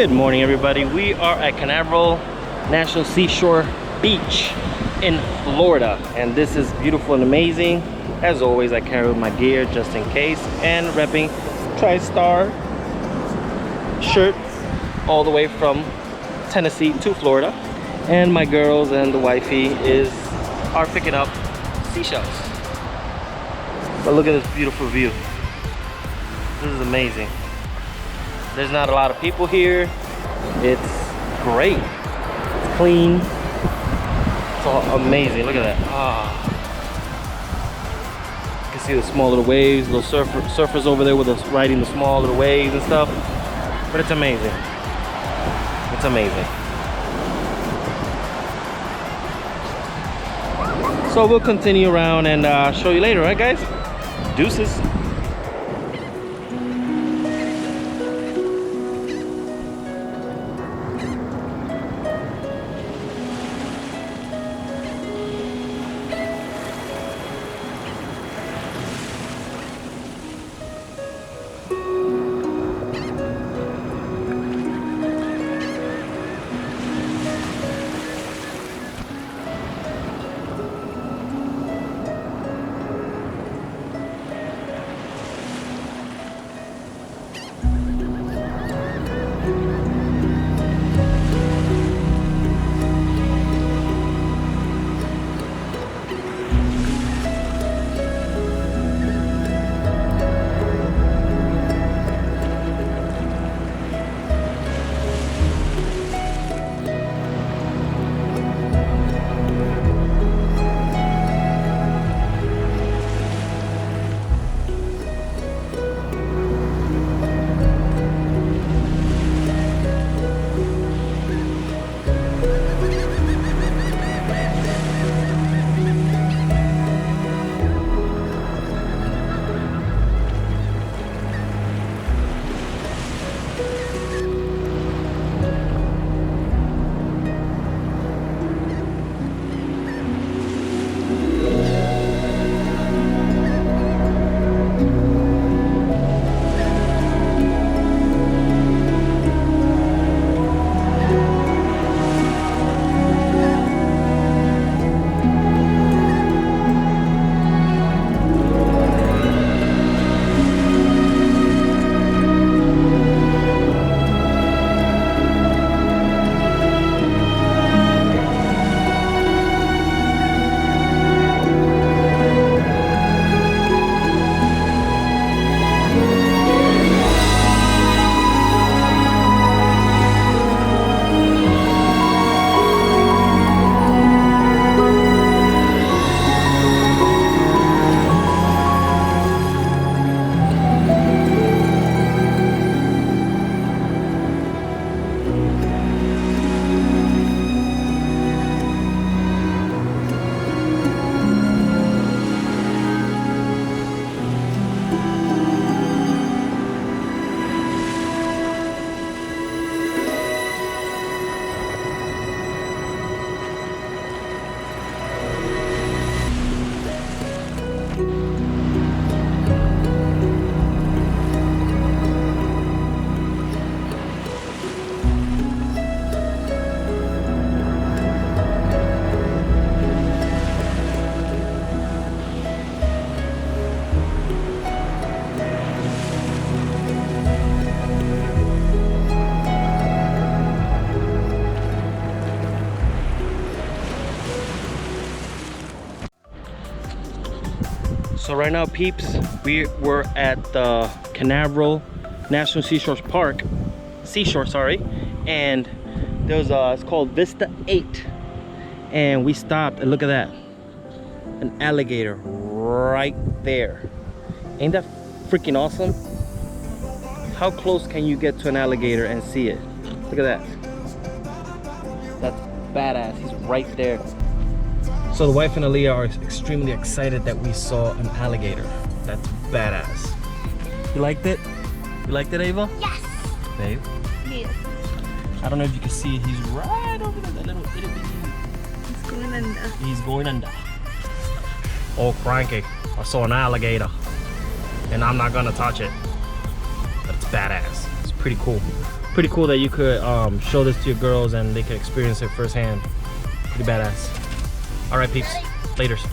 Good morning, everybody. We are at Canaveral National Seashore Beach in Florida, and this is beautiful and amazing. As always, I carry my gear just in case, and repping TriStar shirt all the way from Tennessee to Florida. And my girls and the wifey are picking up seashells. But look at this beautiful view. This is amazing. There's not a lot of people here. It's great. It's clean. It's all amazing. Look at that. You can see the small little waves, little surfers over there with us riding the small little waves and stuff. But it's amazing. It's amazing. So we'll continue around and show you later, right, guys? Deuces. So right now, peeps, we were at the Canaveral National Seashore Park, and there was it's called Vista 8, and we stopped and look at that, an alligator right there. Ain't that freaking awesome? How close can you get to an alligator and see it? Look at that. That's badass. He's right there. So the wife and Aaliyah are extremely excited that we saw an alligator. That's badass. You liked it? You liked it, Ava? Yes. Babe? Yes. I don't know if you can see it. He's right over there. That little itty bitty. He's going under. He's going under. Oh, cranky. I saw an alligator. And I'm not gonna touch it. But it's badass. It's pretty cool. pretty cool that you could show this to your girls and they could experience it firsthand. Pretty badass. All right, peeps. Laters.